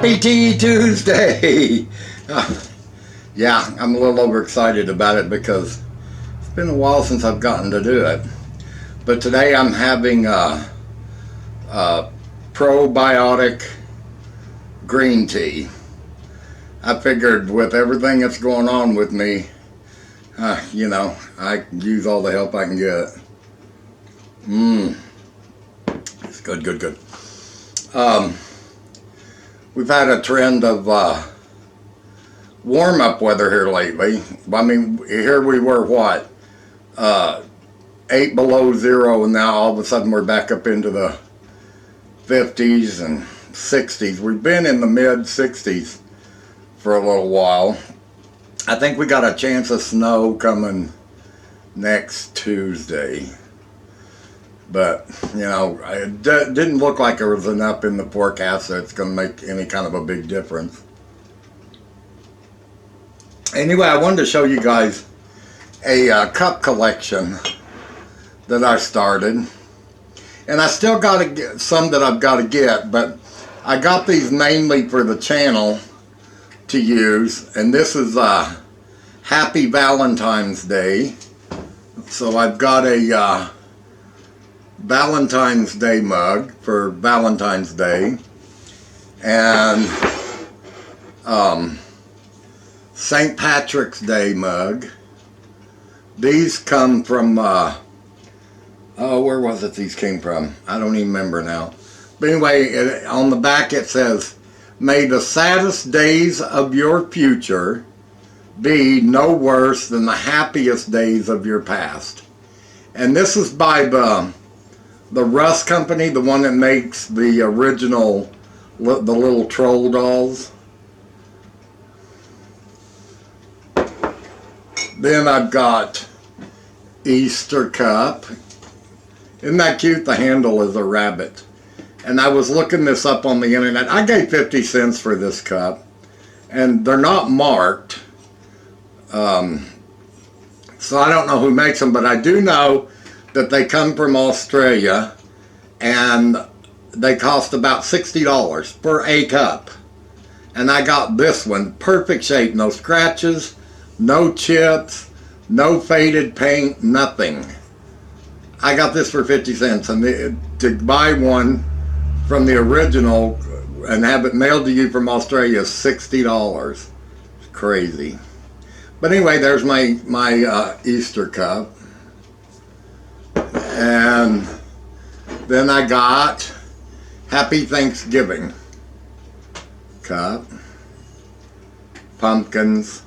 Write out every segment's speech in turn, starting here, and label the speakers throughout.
Speaker 1: Happy Tea Tuesday! Yeah, I'm a little overexcited about it because it's been a while since I've gotten to do it. But today I'm having a probiotic green tea. I figured with everything that's going on with me, I can use all the help I can get. It's good, good, good. We've had a trend of warm-up weather here lately. I mean, here we were, 8 below zero, and now all of a sudden we're back up into the 50s and 60s. We've been in the mid-60s for a little while. I think we got a chance of snow coming next Tuesday. But, it didn't look like there was enough in the forecast that it's going to make any kind of a big difference. Anyway, I wanted to show you guys a cup collection that I started. And I still got to get some that I've got to get, but I got these mainly for the channel to use. And this is Happy Valentine's Day. So I've got a Valentine's Day mug for Valentine's Day, and St. Patrick's Day mug. These come from where was it these came from? I don't even remember now. But anyway, on the back it says, "May the saddest days of your future be no worse than the happiest days of your past." And this is by the Russ Company, the one that makes the original, the little troll dolls. Then I've got Easter cup. Isn't that cute? The handle is a rabbit. And I was looking this up on the internet. I gave 50 cents for this cup. And they're not marked. So I don't know who makes them, but I do know that they come from Australia, and they cost about $60 for a cup. And I got this one, perfect shape, no scratches, no chips, no faded paint, nothing. I got this for 50 cents, and to buy one from the original and have it mailed to you from Australia is $60. It's crazy. But anyway, there's my Easter cup. And then I got Happy Thanksgiving cup, pumpkins,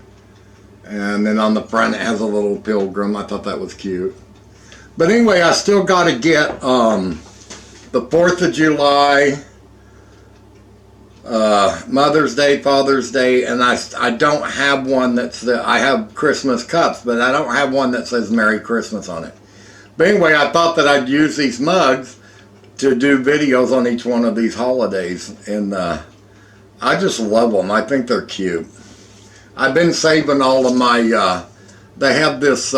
Speaker 1: and then on the front it has a little pilgrim. I thought that was cute. But anyway, I still got to get the 4th of July, Mother's Day, Father's Day, and I don't have one that's I have Christmas cups, but I don't have one that says Merry Christmas on it. But anyway, I thought that I'd use these mugs to do videos on each one of these holidays. And I just love them. I think they're cute. I've been saving all of my, they have this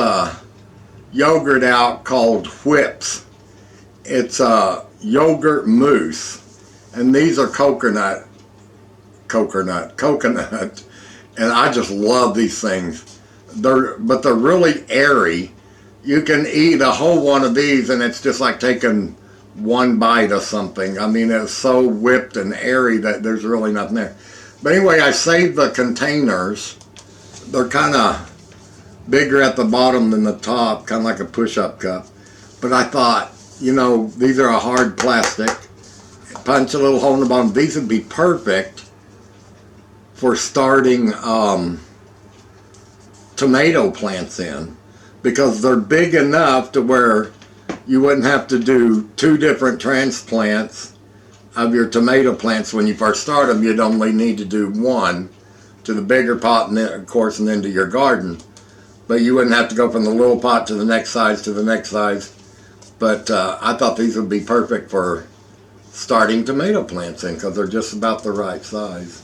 Speaker 1: yogurt out called Whips. It's yogurt mousse. And these are coconut. And I just love these things. But they're really airy. You can eat a whole one of these and it's just like taking one bite of something. I mean, it's so whipped and airy that there's really nothing there. But anyway, I saved the containers. They're kind of bigger at the bottom than the top, kind of like a push-up cup. But I thought, these are a hard plastic. Punch a little hole in the bottom. These would be perfect for starting tomato plants in, because they're big enough to where you wouldn't have to do 2 different transplants of your tomato plants when you first start them. You'd only need to do one to the bigger pot, and then, of course, and then to your garden. But you wouldn't have to go from the little pot to the next size to the next size. But I thought these would be perfect for starting tomato plants in, because they're just about the right size.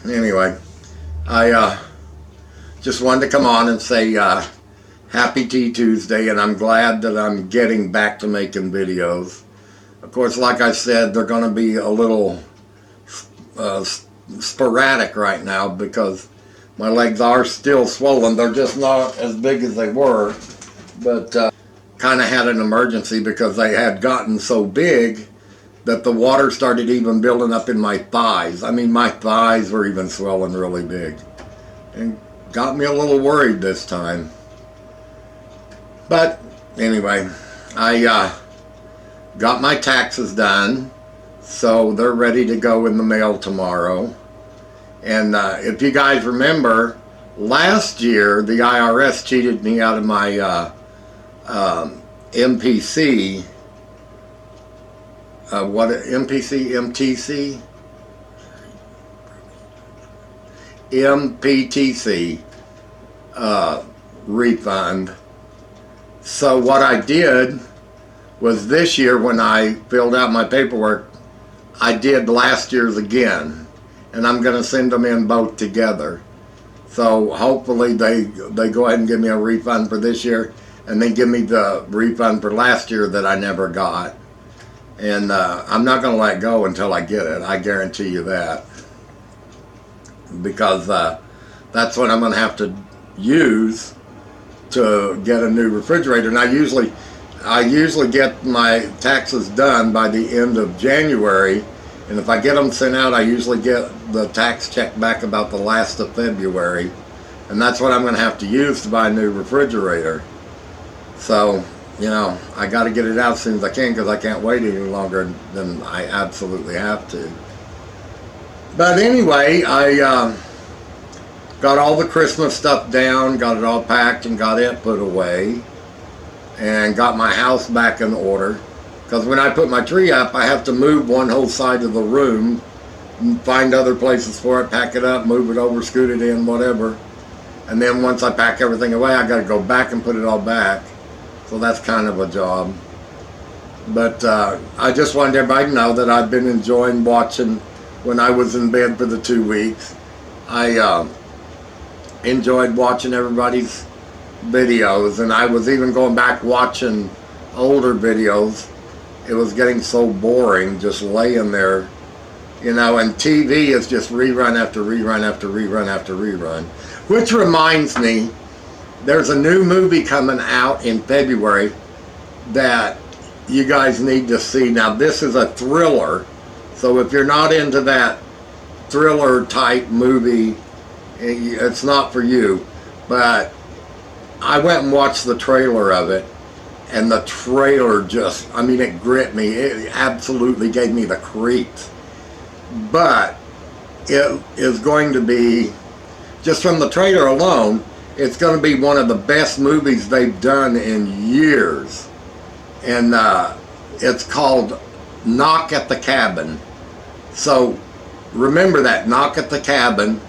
Speaker 1: Anyway, I just wanted to come on and say Happy Tea Tuesday, and I'm glad that I'm getting back to making videos. Of course, like I said, they're going to be a little sporadic right now because my legs are still swollen. They're just not as big as they were, but kind of had an emergency because they had gotten so big that the water started even building up in my thighs. I mean, my thighs were even swelling really big, and got me a little worried this time. But anyway, I got my taxes done, so they're ready to go in the mail tomorrow. And if you guys remember, last year the IRS cheated me out of my MPC. MPTC refund. So what I did was this year, when I filled out my paperwork, I did last year's again, and I'm going to send them in both together. So hopefully they go ahead and give me a refund for this year, and then give me the refund for last year that I never got. And I'm not going to let go until I get it. I guarantee you that, because that's what I'm going to have to use to get a new refrigerator. And I usually get my taxes done by the end of January, and if I get them sent out, I usually get the tax check back about the last of February, and that's what I'm going to have to use to buy a new refrigerator. So, you know, I got to get it out as soon as I can, because I can't wait any longer than I absolutely have to. But anyway, I got all the Christmas stuff down, got it all packed and got it put away, and got my house back in order. Because when I put my tree up, I have to move one whole side of the room, find other places for it, pack it up, move it over, scoot it in, whatever. And then once I pack everything away, I got to go back and put it all back. So that's kind of a job. But I just wanted everybody to know that I've been enjoying watching. When I was in bed for the 2 weeks, I enjoyed watching everybody's videos, and I was even going back watching older videos. It was getting so boring just laying there, you know, and TV is just rerun after rerun after rerun after rerun. Which reminds me, there's a new movie coming out in February that you guys need to see. Now, this is a thriller, so if you're not into that thriller type movie, it's not for you. But I went and watched the trailer of it, and the trailer just, I mean, it gripped me. It absolutely gave me the creeps. But it is going to be, just from the trailer alone, it's going to be one of the best movies they've done in years. And it's called Knock at the Cabin. So remember that, Knock at the Cabin.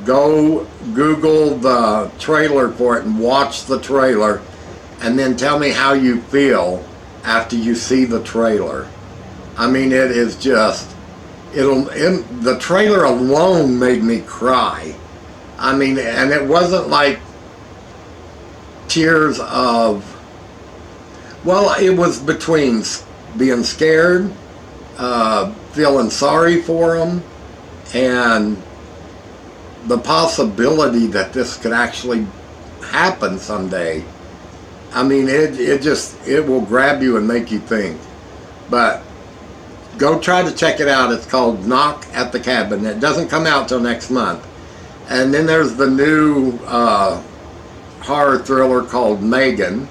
Speaker 1: Go Google the trailer for it and watch the trailer, and then tell me how you feel after you see the trailer. I mean, it is just, the trailer alone made me cry. I mean, and it wasn't like tears of, well, it was between being scared, feeling sorry for them, and the possibility that this could actually happen someday. I mean, it will grab you and make you think. But go try to check it out. It's called Knock at the Cabin. It doesn't come out till next month. And then there's the new horror thriller called Megan,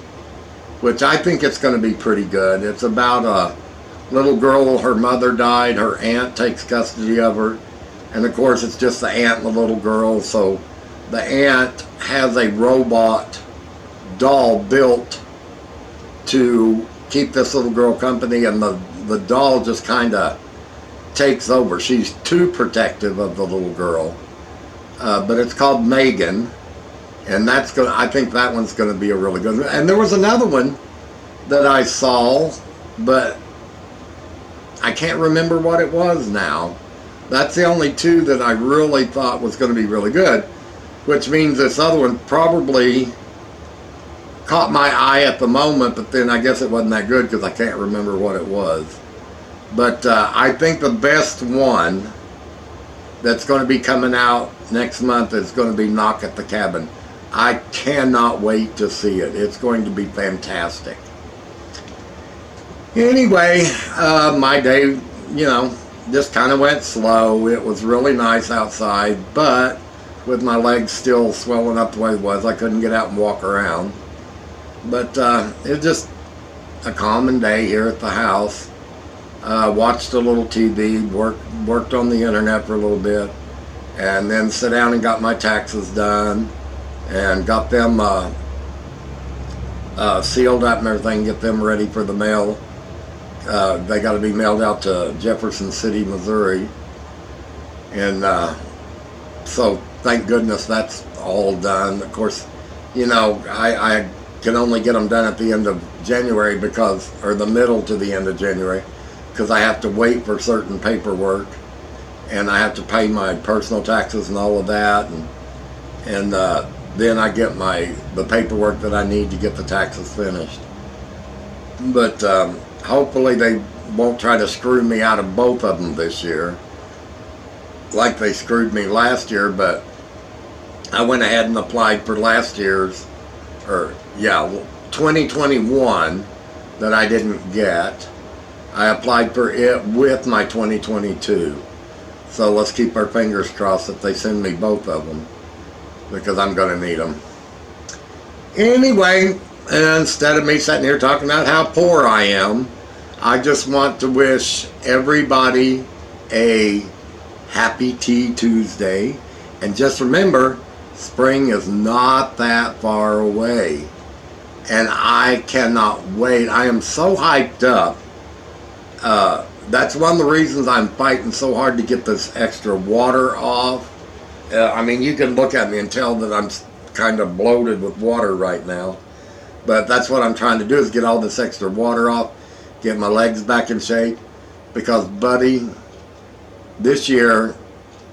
Speaker 1: which I think it's going to be pretty good. It's about a little girl, her mother died, her aunt takes custody of her, and of course it's just the aunt and the little girl. So the aunt has a robot doll built to keep this little girl company, and the doll just kind of takes over. She's too protective of the little girl. But it's called Megan, and I think that one's going to be a really good one. And there was another one that I saw, but I can't remember what it was now. That's the only two that I really thought was going to be really good, which means this other one probably caught my eye at the moment, but then I guess it wasn't that good because I can't remember what it was. But I think the best one that's going to be coming out next month is going to be Knock at the Cabin. I cannot wait to see it. It's going to be fantastic. Anyway, my day, just kind of went slow. It was really nice outside, but with my legs still swelling up the way it was, I couldn't get out and walk around. But it was just a common day here at the house. Watched a little TV, worked on the internet for a little bit, and then sit down and got my taxes done, and got them sealed up and everything, get them ready for the mail. They got to be mailed out to Jefferson City, Missouri, and so thank goodness that's all done. Of course, I can only get them done at the end of January or the middle to the end of January, because I have to wait for certain paperwork, and I have to pay my personal taxes and all of that, and then I get the paperwork that I need to get the taxes finished. But hopefully they won't try to screw me out of both of them this year, like they screwed me last year. But I went ahead and applied for last year's, 2021, that I didn't get. I applied for it with my 2022. So let's keep our fingers crossed that they send me both of them, because I'm going to need them. Anyway, instead of me sitting here talking about how poor I am, I just want to wish everybody a happy Tea Tuesday. And just remember, spring is not that far away. And I cannot wait. I am so hyped up. That's one of the reasons I'm fighting so hard to get this extra water off. You can look at me and tell that I'm kind of bloated with water right now. But that's what I'm trying to do, is get all this extra water off, get my legs back in shape. Because, buddy, this year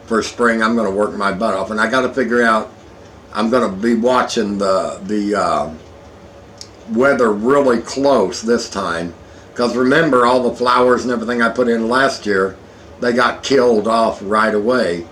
Speaker 1: for spring, I'm going to work my butt off. And I got to figure out, I'm going to be watching the weather really close this time. Because remember, all the flowers and everything I put in last year, they got killed off right away.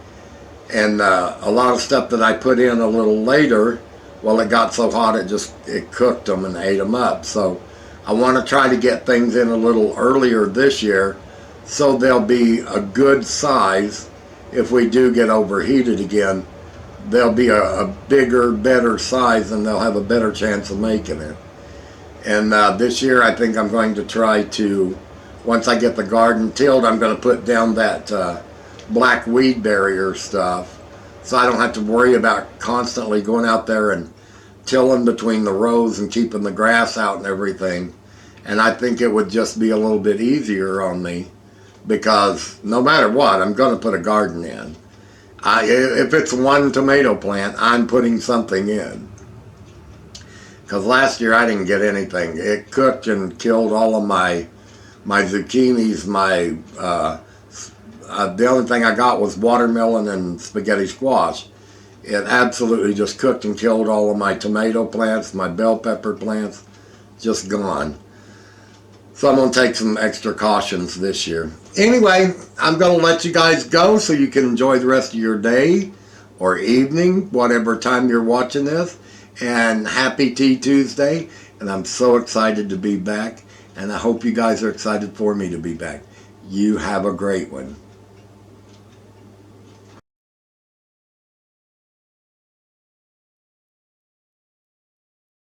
Speaker 1: And a lot of stuff that I put in a little later, well, it got so hot it cooked them and ate them up. So I want to try to get things in a little earlier this year, so they'll be a good size. If we do get overheated again, they'll be a bigger, better size, and they'll have a better chance of making it. And this year I think I'm going to try to, once I get the garden tilled, I'm going to put down that black weed barrier stuff, so I don't have to worry about constantly going out there and tilling between the rows and keeping the grass out and everything. And I think it would just be a little bit easier on me, because no matter what, I'm going to put a garden in. If it's one tomato plant, I'm putting something in. Because last year I didn't get anything. It cooked and killed all of my zucchinis. The only thing I got was watermelon and spaghetti squash. It absolutely just cooked and killed all of my tomato plants, my bell pepper plants, just gone. So I'm going to take some extra cautions this year. Anyway, I'm going to let you guys go so you can enjoy the rest of your day or evening, whatever time you're watching this. And happy Tea Tuesday. And I'm so excited to be back. And I hope you guys are excited for me to be back. You have a great one.